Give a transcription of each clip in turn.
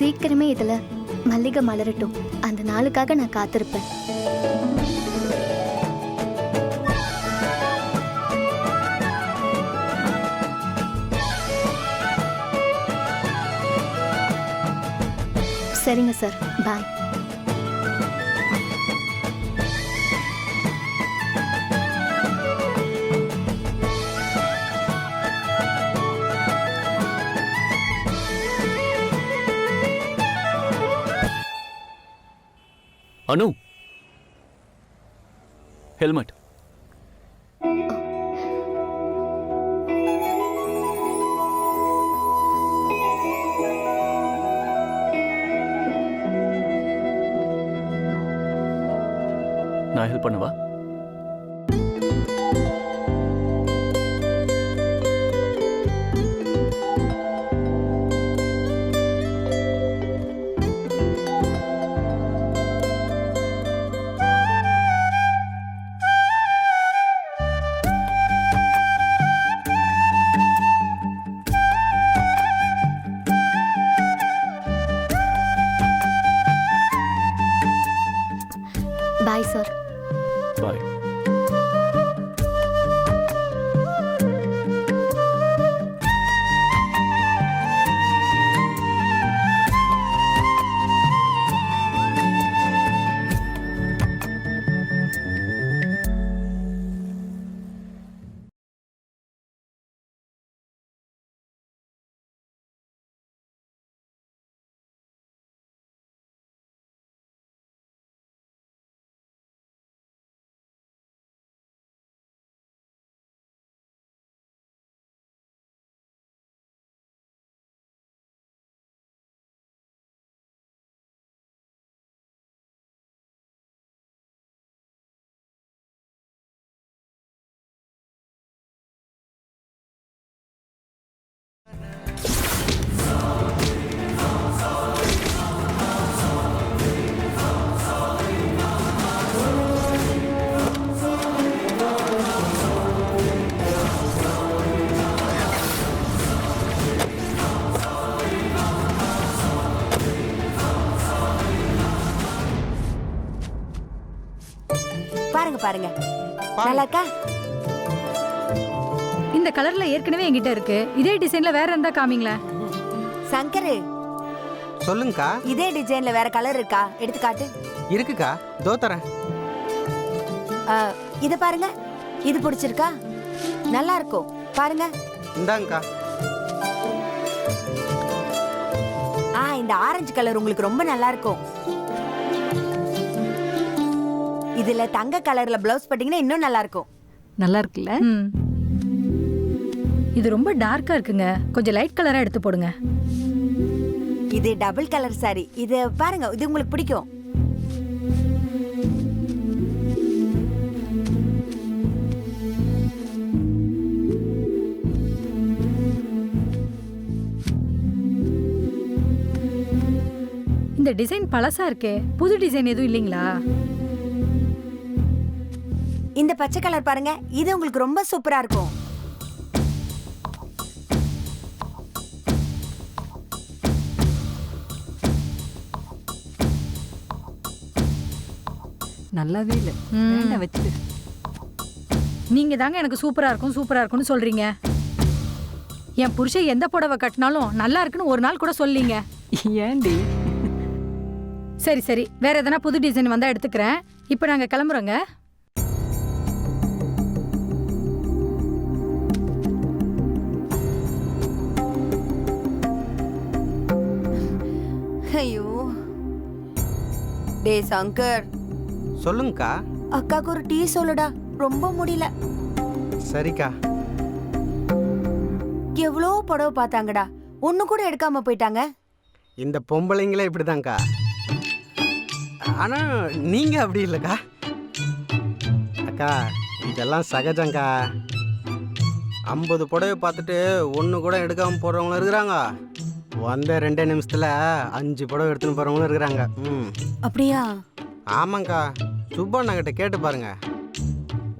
சீக்கிரமே இதுல மல்லிகை மலரட்டும். அந்த நாளுக்காக நான் காத்திருப்பேன். சரிங்க சார், பாய். அனு, ஹெல்மெட். நான் ஹெல்ப் பண்ணவா? Bye sir. பாய். பாருங்க பாருங்க, நல்லா இருக்கா? இந்த கலர்ல ஏற்கனவே என்கிட்ட இருக்கு. இதே டிசைன்ல வேற இருந்தா காமிங்களேன். சங்கரு, சொல்லுங்கக்கா. இதே டிசைன்ல வேற கலர் இருக்கா? எடுத்து காட்டு. இருக்குக்கா, தோ தரேன். இத பாருங்க, இது பிடிச்சிருக்கா? நல்லா இருக்கும், பாருங்க. இந்தாங்கக்கா. இந்த ஆரஞ்சு கலர் உங்களுக்கு ரொம்ப நல்லா இருக்கும். இதுல தங்க கலர்ல பிளவுஸ் போட்டீங்கன்னா இன்னும் நல்லா இருக்கும். நல்லா இருக்குல்ல? இது ரொம்ப டார்க்கா இருக்குங்க. கொஞ்சம் லைட் கலரா எடுத்து போடுங்க. இது டபுள் கலர் சாரி. இது பாருங்க, இது உங்களுக்கு பிடிக்கும். இந்த டிசைன் பழசா இருக்கே, புது டிசைன் எதுவும் இல்லைங்களா? இந்த பச்சை கலர் பாருங்க, இது உங்களுக்கு ரொம்ப சூப்பரா இருக்கும். நல்லாவே இல்ல, வேண்டாம் வச்சிடு. நீங்க தாங்க எனக்கு சூப்பரா இருக்கும் சூப்பரா இருக்கும்னு சொல்றீங்க. என் புருஷன் எந்த புடவை கட்டினாலும் நல்லா இருக்குன்னு ஒரு நாள் கூட சொல்லீங்க. ஏண்டி? சரி சரி, வேற எதனா புது டிசைன் வந்தா எடுத்துக்கிறேன். இப்போ நாங்க கிளம்புறோங்க. ஐயோ, டே சங்கர். சொல்லுங்கக்கா. அக்காக்கு ஒரு டீ சொல்லுடா, ரொம்ப முடியல. சரிக்கா. எவ்வளோ புடவை பார்த்தாங்கடா, ஒண்ணு கூட எடுக்காம போயிட்டாங்க. இந்த பொம்பளைங்களே இப்படிதான்க்கா. ஆனா நீங்க அப்படி இல்லைக்கா. அக்கா, இதெல்லாம் சகஜங்கக்கா. 50 புடவை பார்த்துட்டு ஒன்று கூட எடுக்காமல் போகிறவங்களும் இருக்கிறாங்க. வந்த 2 நிமிஷத்தில் 5 புடவை எடுத்துன்னு போகிறவங்களும் இருக்கிறாங்க. அப்படியா? ஆமாங்க்கா, சுப்பண்ணா கிட்ட கேட்டு பாருங்க.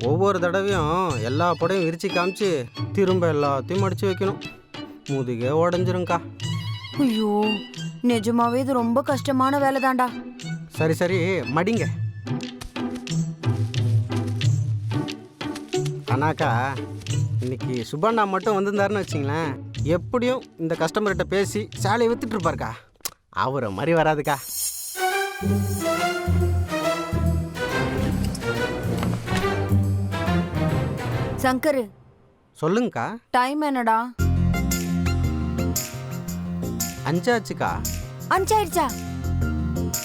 ஒவ்வொரு தடவையும் எல்லா புடவையும் விரிச்சு காமிச்சு திரும்ப எல்லாத்தையும் மடித்து வைக்கணும். முதுகே உடஞ்சிருங்க்கா. ஐயோ, நிஜமாவே இது ரொம்ப கஷ்டமான வேலை தான்டா. சரி சரி மடிங்க. அண்ணாக்கா, இன்னைக்கு சுபண்ணா மட்டும் வந்திருந்தாருன்னு வச்சிங்களேன், எப்படியும் இந்த கஸ்டமர்கிட்ட பேசி சேலையை வித்துட்டு இருப்பாருக்கா. அவரை மாதிரி வராதுக்கா. சங்கர், சொல்லுங்கக்கா. டைம் என்னடா? 5 ஆச்சுக்கா. 5 ஆயிடுச்சா?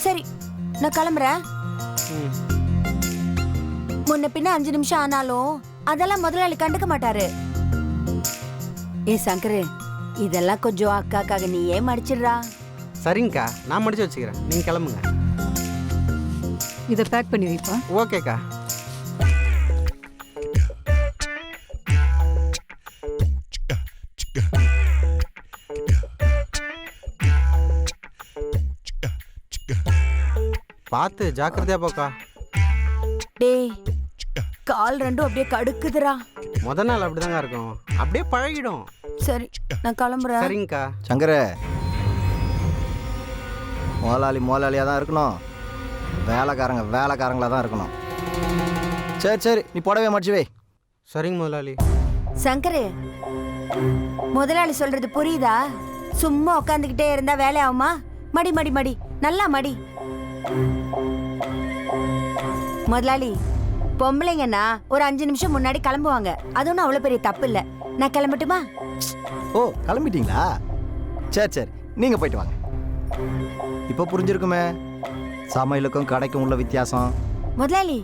சரி, நான் கிளம்புறேன். ம். முன்ன பின்ன 5 நிமிஷம் ஆனாலும் அதெல்லாம் முதலாளி கண்டுக்க மாட்டாரு. ஏ சங்கர், இதெல்லாம் கொஞ்சம் அக்காக்காக நீ ஏன் மடிச்சிடுறா? சரிங்கக்கா, நான் மடிச்சு வச்சுக்கிறேன், நீங்கள் கிளம்புங்க. இதை பேக் பண்ணி வைப்பா. ஓகேக்கா. பார்த்து ஜாக்கிரதையா போக்கா. டேய், கால் ரெண்டும் அப்படியே கடுக்குதுடா. முத நாள் அப்படிதாங்க இருக்கும், அப்படியே பழகிடும். சரி, நான் கிளம்புறேன். சரிங்கக்கா. சங்கர, முதலாளியாக தான் இருக்கணும், வேலைக்காரங்களாக தான் இருக்கணும். சரி சரி, நீ புடவை மடிச்சு வை. சரிங்க முதலாளி. சங்கர், முதலாளி சொல்றது புரியுதா? சும்மா உட்காந்துக்கிட்டே இருந்தா வேலை ஆகுமா? மடி மடி மடி, நல்லா மடி. முதலாளி, பொம்பளைங்கன்னா ஒரு 5 நிமிஷம் முன்னாடி கிளம்புவாங்க. அது ஒன்றும் அவ்வளோ பெரிய தப்பு இல்லை. நான் கிளம்பட்டுமா? ஓ, கிளம்பிட்டீங்களா? சரி சரி, நீங்கள் போயிட்டு வாங்க. இப்போ புரிஞ்சிருக்குமே சமையலுக்கும் கடைக்கும் உள்ள வித்தியாசம். முதலாளி,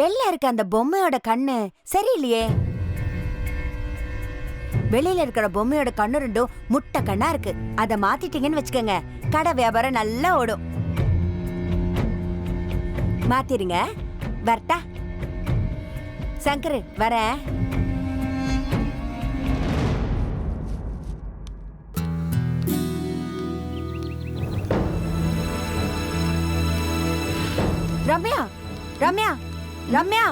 வெளில இருக்க அந்த பொம்மையோட கண்ணு சரியில்லையே. வெளியில இருக்கிற பொம்மையோட கண்ணு ரெண்டும் முட்டை கண்ணா இருக்கு. அதை மாத்திட்டீங்கன்னு வச்சுக்கோங்க, கடை வியாபாரம் நல்லா ஓடும். மாத்திருங்க. வரட்டா? சங்கர், வரேன். ரம்யா, ரம்யா, ரம்யா.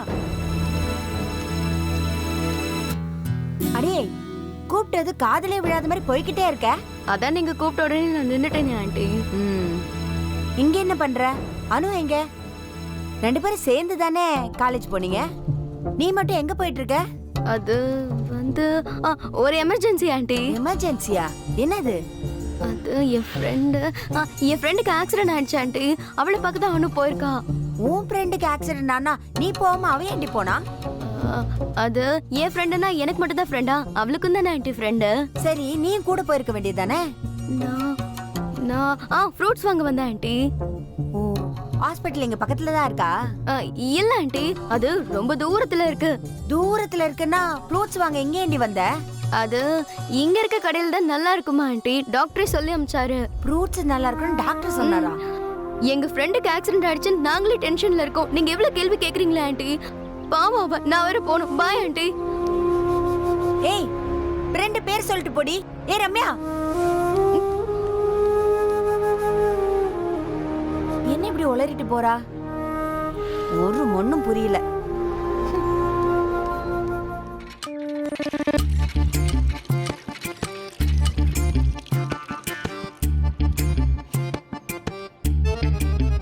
அடே, கூப்பிட்டது காதலே விழாத மாதிரி போய்கிட்டே இருக்க. அதான் நீங்க கூப்பிட்ட உடனே நான் நின்னுட்டேன் ஆண்டி. இங்க என்ன பண்ற? அனு எங்க? 2 பேரும் சேர்ந்து தானே காலேஜ் போனீங்க. நீ மட்டும் எங்க போயிட்டு இருக்க? அது வந்து ஒரு எமர்ஜென்சி ஆண்டி. எமர்ஜென்சியா? என்னது? அது என் ஃப்ரெண்டுக்கு ஆக்சிடென்ட் ஆயிடுச்சு ஆண்டி. அவளை பார்க்க தான் அவனு போயிருக்கா. உன் ஃப்ரெண்டுக்கு ஆக்சிடென்ட் ஆனா நீ போகாம அவன் ஏண்டி போனா? அது என் ஃப்ரெண்டுனா எனக்கு மட்டும் தான் ஃப்ரெண்டா? அவளுக்கும் தானே ஆண்டி ஃப்ரெண்டு. சரி, நீ கூட போயிருக்க வேண்டியதானே? நான் ஃப்ரூட்ஸ் வாங்க வந்தேன் ஆண்டி. ஓ, ஹாஸ்பிட்டல் இங்க பக்கத்துல தான் இருக்கா? இல்ல ஆண்டி, அது ரொம்ப தூரத்துல இருக்கு. தூரத்துல இருக்குன்னா ஃப்ரூட்ஸ் வாங்க எங்க ஏண்டி வந்த? அது இங்க இருக்க கடையில தான் நல்லா இருக்குமா ஆண்டி, டாக்டரே சொல்லி அனுப்பிச்சாரு. ஃப்ரூட்ஸ் நல்லா இருக்குன்னு டாக்டர் சொன்னாரா? எங்க ஃப்ரெண்டுக்கு ஆக்சிடென்ட் ஆயிடுச்சு, நாங்களே டென்ஷன்ல இருக்கோம். நீங்க எவ்வளவு கேள்வி கேக்குறீங்களா ஆண்டி? பாவம் அவ. நான் வேற போணும். Bye aunty. ஏய், 2 பேர் சொல்லிட்டு போடி. ஏ ரம்யா, என்ன இப்படி உளறிட்டு போறா? ஒரு ஒண்ணும் புரியல.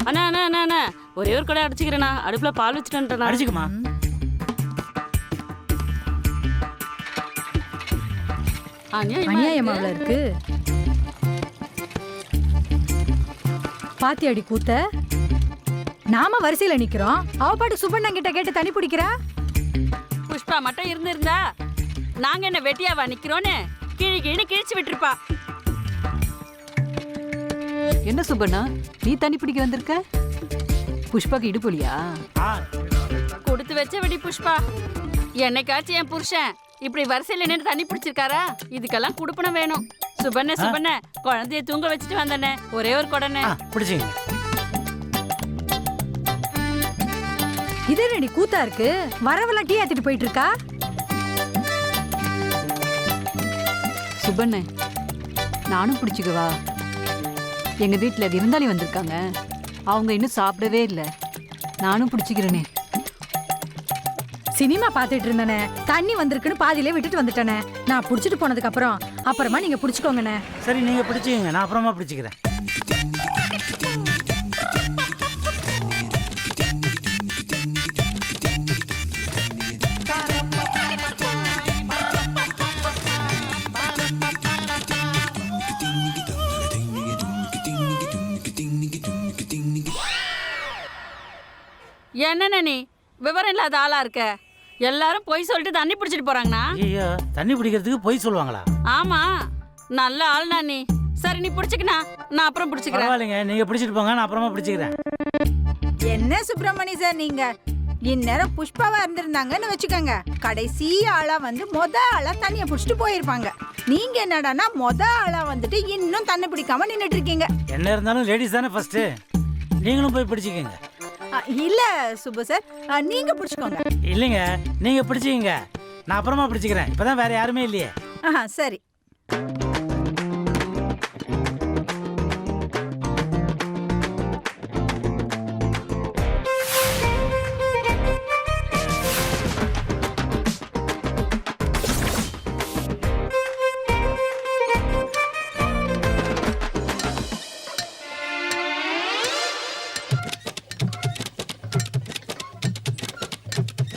அண்ணா அண்ணா அண்ணா அண்ணா, ஒரே ஒரு கடை அடிச்சுக்கிறேண்ணா. அடுப்புல பால் வச்சுட்டேன். அடிச்சுக்குமா. அநியாயமா இருக்கு. பாத்தியாடி கூத்த? நாம வரிசையில நிக்கிறோம், அவ பாட்டு சுபண்ணா கிட்ட கேட்டு தண்ணி பிடிக்கிறா. புஷ்பா மட்டும் இருந்திருந்தா நாங்க என்ன வெட்டியாவா நிக்கிறோன்னு கீழே கிழிச்சு விட்டுருப்பா. என்ன சுப்பண்ணா, நீ தண்ணி பிடிக்க வந்திருக்க? புஷ்பாக்கு இடுப்புலியா? கொடுத்து வச்ச வெடி புஷ்பா. என்னைக்காச்சும் என் புருஷன் இப்படி வரிசையில நின்று தண்ணி பிடிச்சிருக்காரா? இதுக்கெல்லாம் குடுப்பனம் வேணும். சுபண்ண குழந்தைய தூங்க வச்சுட்டு வந்தனே, ஒரே ஒரு கொடனே பிடிச்சிங்க. இதே ரெடி கூத்தா இருக்கு. வரவெல்லாம் டீ ஆத்திட்டு போயிட்டு இருக்கா. சுப்பண்ணே, நானும் பிடிச்சிக்கவா? எங்க வீட்டுல விருந்தாளி வந்திருக்காங்க, அவங்க இன்னும் சாப்பிடவே இல்லை. நானும் பிடிச்சிக்கிறேனே. சினிமா பாத்துட்டு இருந்தனே, தண்ணி வந்திருக்குன்னு பாதியிலே விட்டுட்டு வந்துட்டனே. நான் புடிச்சிட்டு போனதுக்கு அப்புறமா நீங்க புடிச்சுக்கோங்கண்ணே. சரி, நீங்க பிடிச்சிங்க, நான் அப்புறமா பிடிச்சிக்கிறேன். என்னண்ணே நீ விவரம் இல்லாத ஆளா இருக்க? எல்லாரும் பொய் சொல்லிட்டு தண்ணி பிடிச்சிட்டு போறாங்கண்ணா. ஐயோ, தண்ணி பிடிக்கிறதுக்கு பொய் சொல்லுவாங்களா? ஆமா, நல்ல ஆள்னா நீ. சரி, நீ பிடிச்சிக்கண்ணா, நான் அப்புறம் பிடிச்சிக்கிறேன். பரவாயில்லைங்க, நீங்க பிடிச்சிட்டு போங்க, நான் அப்புறமா பிடிச்சிக்கிறேன். என்ன சுப்பிரமணி சார் நீங்க இந்நேரம் புஷ்பாவா இருந்திருந்தாங்கன்னு வச்சுக்கோங்க, கடைசி ஆளா வந்து ஆளா தண்ணிய புடிச்சிட்டு போயிருப்பாங்க. நீங்க என்னடானா ஆளா வந்துட்டு இன்னும் தண்ணி பிடிக்காம நின்னுட்டு இருக்கீங்க. என்ன இருந்தாலும் லேடிஸ் தானே ஃபர்ஸ்ட், நீங்களும் போய் பிடிச்சிக்கங்க. இல்ல சுப்பு சார், நீங்க பிடிச்சுக்கோங்க. இல்லைங்க, நீங்க பிடிச்சிக்கங்க, நான் அப்புறமா பிடிச்சிக்கிறேன். இப்பதான் வேற யாருமே இல்லையே. சரி.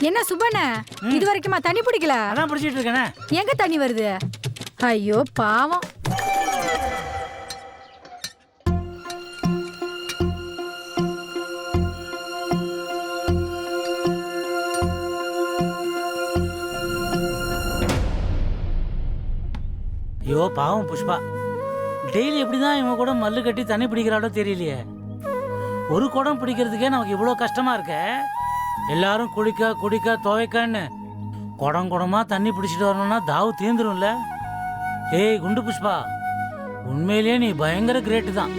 என்ன சுப்பண்ண, இது வரைக்குமா தண்ணி பிடிக்கல? அதான் பிடிச்சிட்டு இருக்கேனே. எங்க தண்ணி வருது? ஐயோ பாவம். ஐயோ பாவம் புஷ்பா, டெய்லி எப்படிதான் இவங்க கூட மல்லு கட்டி தண்ணி பிடிக்கிறாளோ தெரியலையே. ஒரு குடம் பிடிக்கிறதுக்கே நமக்கு இவ்வளோ கஷ்டமா இருக்க. எல்லாரும் குடிக்க குடிக்க துவைக்கன்னு குடம் குடமா தண்ணி பிடிச்சிட்டு வரணும்னா தாவு தீந்துரும்ல. ஏய் குண்டு புஷ்பா, உண்மையிலேயே நீ பயங்கர கிரேட்டு தான்.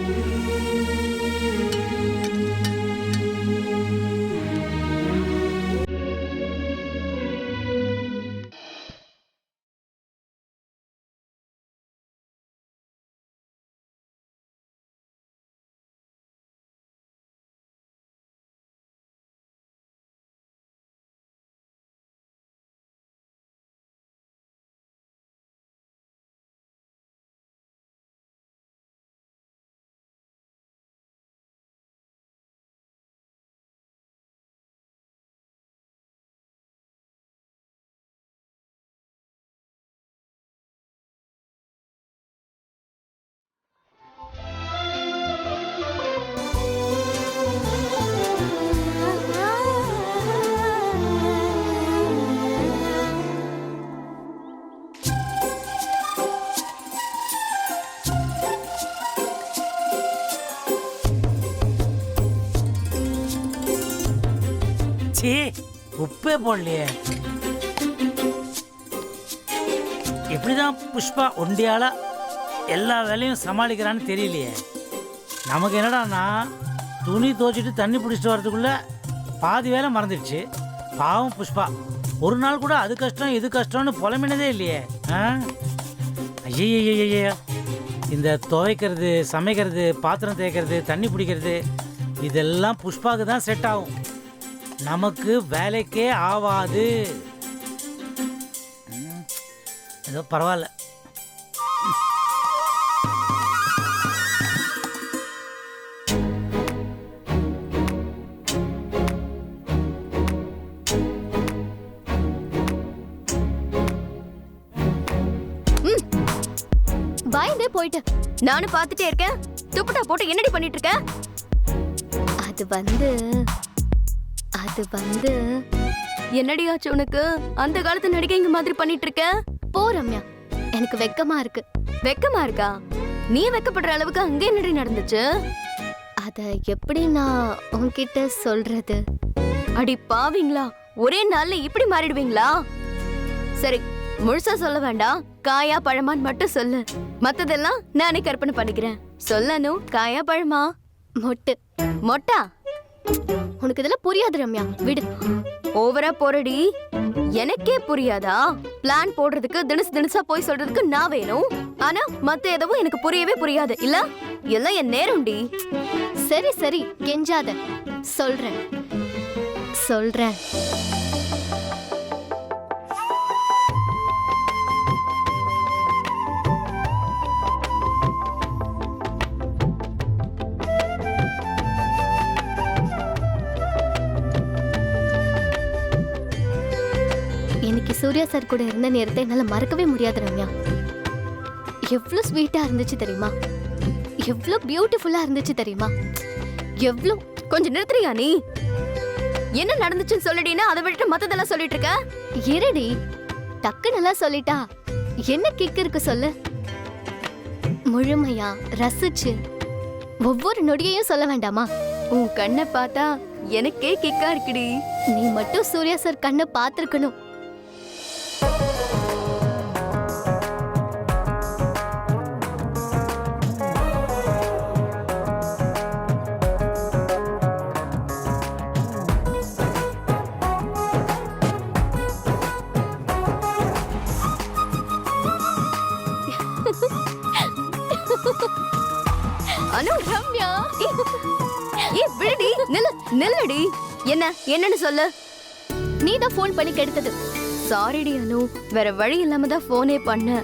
உப்பே போடலையே. எப்படிதான் புஷ்பா ஒண்டியாளா எல்லா வேலையும் சமாளிக்கிறான்னு தெரியலையே. நமக்கு என்னடான்னா, துணி துவைச்சிட்டு தண்ணி பிடிச்சிட்டு வரதுக்குள்ள பாதி வேலை மறந்துடுச்சு. பாவம் புஷ்பா, ஒரு நாள் கூட அது கஷ்டம் இது கஷ்டம்னு புலம்பினதே இல்லையே. ஐயய்ய, இந்த துவைக்கிறது, சமைக்கிறது, பாத்திரம் தேய்க்கிறது, தண்ணி பிடிக்கிறது இதெல்லாம் புஷ்பாவுக்கு தான் செட் ஆகும், நமக்கு வேலைக்கே ஆவாது. ஏதோ பரவாயில்ல. பயந்தே போயிட்டு நானும் பார்த்துட்டே இருக்கேன். துப்பட்டா போட்டு என்னடி பண்ணிட்டு இருக்க? அது வந்து என்னடி ஆச்சு உனக்கு? அந்த காலத்து நடிகைங்க மாதிரி பண்ணிட்டு இருக்க. போ ரம்யா, எனக்கு வெக்கமா இருக்கு. வெக்கமா இருக்கா? நீ வெக்கப்படுற அளவுக்கு அங்க என்னடி நடந்துச்சு? அத எப்படி நான் உன்கிட்ட சொல்றது? அடி பாவீங்களா, ஒரே நாள்ல இப்படி மாறிடுவீங்களா? சரி, முழுசா சொல்ல வேண்டாம், காயா பழமான்னு மட்டும் சொல்லு. மத்ததெல்லாம் நானே கற்பனை பண்ணிக்கிறேன். சொல்லணும், காயா பழமா? மொட்டா? உனக்கு இதெல்லாம் புரியாது ரம்யா, விடு. ஓவரா போறடி. எனக்கே புரியாதா? பிளான் போடுறதுக்கு தினசா போய் சொல்றதுக்கு நான் வேணும். ஆனா மத்த எதுவும் எனக்கு புரியவே புரியாது இல்ல. எல்லாம் என் நேரம்டி. சரி கெஞ்சாத, சொல்றேன். இன்னைக்கு சூர்யா சார் கூட இருந்த நேரத்தை என்னால மறக்கவே முடியாது ரம்யா. எவ்வளவு ஸ்வீட்டா இருந்துச்சு தெரியுமா? எவ்வளவு பியூட்டிஃபுல்லா இருந்துச்சு தெரியுமா? எவ்வளவு கொஞ்சம் நிறுத்துறியா நீ? என்ன நடந்துச்சுன்னு சொல்லிட்டீன்னா அதை விட்டுட்டு மத்ததெல்லாம் சொல்லிட்டு இருக்க. இருடி, டக்கு நல்லா சொல்லிட்டா என்ன கிக் இருக்கு சொல்லு. முழுமையா ரசிச்சு ஒவ்வொரு நொடியையும் சொல்ல வேண்டாமா? உன் கண்ணை பார்த்தா எனக்கே கிக்கா இருக்குடி. நீ மட்டும் சூர்யா சார் கண்ணை பார்த்திருக்கணும். அனு, ரம்யா, விடுடி, நில்லடி. என்னன்னு சொல்லு. நீ தான் ஃபோன் பண்ணி கெடுத்தது. சாரிடி அனு, வேற வழி இல்லாம தான் ஃபோனே பண்ண.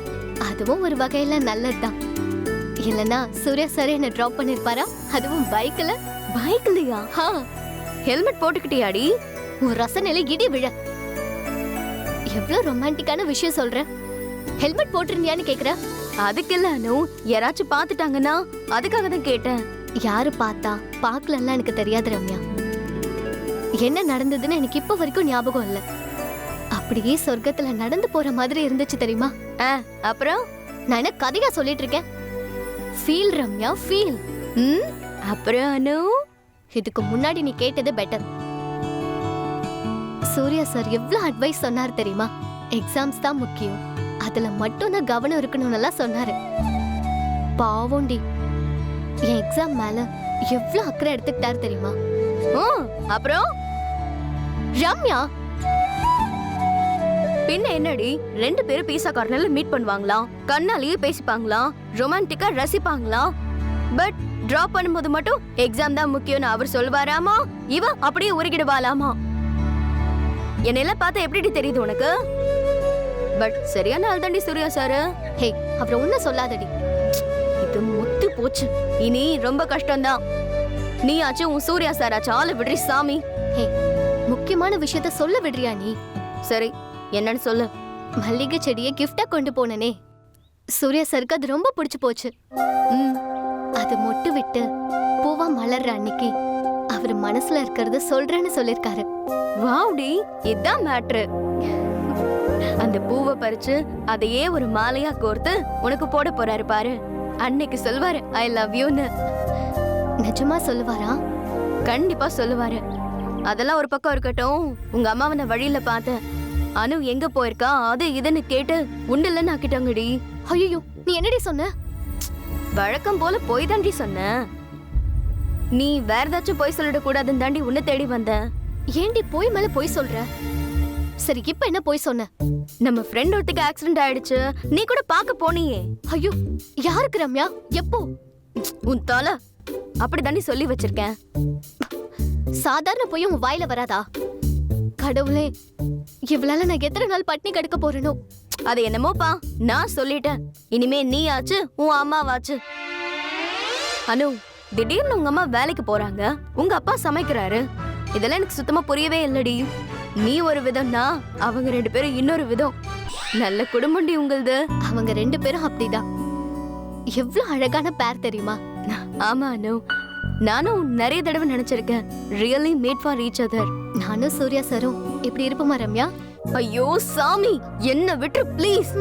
அதுவும் ஒரு வகையில நல்லதுதான். இல்லனா சூர்யா சார் என்ன டிராப் பண்ணிருப்பாரா? அதுவும் பைக்லயா? ஹெல்மெட் போட்டுக்கிட்டியாடி? உன் ரசனையில இடி விழ. எவ்வளவு ரொமான்டிக்கான விஷயம் சொல்ற. ஹெல்மெட் போட்டிருந்தியான்னு கேக்குற. அதுக்கு இல்ல அனு, யாராச்சும் பாத்துட்டாங்கன்னா அதுக்காக தான் கேட்டேன். யாரு பார்த்தா பாக்கலன்னா எனக்கு தெரியாது ரம்யா. என்ன நடந்ததுன்னு எனக்கு இப்ப வரைக்கும் ஞாபகம் இல்ல. அப்படியே சொர்க்கத்துல நடந்து போற மாதிரி இருந்துச்சு தெரியுமா? அப்புறம் நான் என்ன கதையா சொல்லிட்டு இருக்கேன்? Feel Ramya, feel. அப்புறம் அனு, இதுக்கு முன்னாடி நீ கேட்டது பெட்டர். சூர்யா சார் எவ்வளவு அட்வைஸ் சொன்னார் தெரியுமா? எக்ஸாம்ஸ் தான் முக்கியம், அதுல மட்டும் நான் கவனம் இருக்கணும்னு சொன்னாரு. பாவோண்டி, என் எக்ஸாம் மேல எவ்வளவு அக்கறை எடுத்துக்கிட்டாரு தெரியுமா? அப்புறம் ரம்யா, பின்ன என்னடி, 2 பேரும் பீஸா கார்னர்ல மீட் பண்ணுவாங்களாம், கண்ணாலேயே பேசிப்பாங்களாம், ரொமான்டிக்கா ரசிப்பாங்களாம். பட் டிராப் பண்ணும்போது மட்டும் எக்ஸாம் தான் முக்கியம்னு அவர் சொல்லுவாராமா, இவ அப்படியே உருகிடுவாளாமா. என்னெல்லாம் பார்த்தா எப்படி தெரியுது உனக்கு? பட் சரியான ஆள் தாண்டி சூர்யா சாரு. ஹே, அப்புறம் ஒன்ன சொல்லாதடி, இது முத்து போச்சு. இனி ரொம்ப கஷ்டம்தான். நீ ஆச்சு உன் சூர்யா சார் ஆச்சு, ஆளை விடுறி சாமி. ஹே, முக்கியமான விஷயத்த சொல்ல விடுறியா நீ? சரி, என்னன்னு சொல்லு. மல்லிகை செடியை கிஃப்டா கொண்டு போனனே, சூர்யா சாருக்கு அது ரொம்ப பிடிச்சு போச்சு. அது மொட்டு விட்டு பூவா மலர்ற அன்னைக்கு அவர் மனசுல இருக்கிறது சொல்றேன்னு சொல்லிருக்காரு. வாவ்டி, இதான் மேட்ரு. அந்த பூவை பறிச்சு அதையே ஒரு மாலையா கோர்த்து உனக்கு போட போறாரு பாரு. அன்னைக்கு சொல்வாரு ஐ லவ் யூன்னு. நிஜமா சொல்லுவாரா? கண்டிப்பா சொல்லுவாரு. அதெல்லாம் ஒரு பக்கம் இருக்கட்டும், உங்க அம்மாவை நான் வழியில பார்த்தேன். அனு எங்க போயிருக்கா அது இதுன்னு கேட்டு உண்டுலன்னு ஆக்கிட்டாங்கடி. ஐயோ, நீ என்னடி சொன்ன? வழக்கம் போல போய் தாண்டி சொன்ன. நீ வேற ஏதாச்சும் போய் சொல்லிட கூடாதுன்னு தாண்டி உன்னை தேடி வந்த. ஏண்டி போய் மேல போய் சொல்ற? சரி, இப்ப என்ன போய் சொன்ன? நம்ம ஃப்ரெண்ட் ஒருத்திக்கு ஆக்சிடென்ட் ஆயிடுச்சு, நீ கூட பாக்க போனியே. ஐயோ, யாருக்கு ரம்யா? எப்போ? உன் தலை அப்படி தாண்டி சொல்லி வச்சிருக்கேன். சாதாரண போய் உன் வாயில வராதா? கடவுளே, இவளால நான் எத்தனை நாள் பட்னி கடுக்க போறேனோ. அது என்னமோப்பா, நான் சொல்லிட்டேன். இனிமே நீ ஆச்சு, உன் அம்மாவாச்சு. அனு, திடீர்னு உங்க அம்மா வேலைக்கு போறாங்க, உங்க அப்பா சமைக்கிறாரு. இதெல்லாம் எனக்கு சுத்தமா புரியவே இல்லடி. நீ ஒரு விதம்னா அவங்க 2 பேரும் இன்னொரு விதம். நல்ல குடும்பம்டி உங்களது. அவங்க 2 பேரும் அப்படிதான். எவ்வளவு அழகான பேர் தெரியுமா? ஆமா அனு, நானும் நிறைய தடவை நினைச்சிருக்கேன். Really made for each other. நானும் சூர்யா சாரும் இப்படி இருப்போமா ரம்யா? ஐயோ சாமி, என்ன விட்டு ப்ளீஸ்.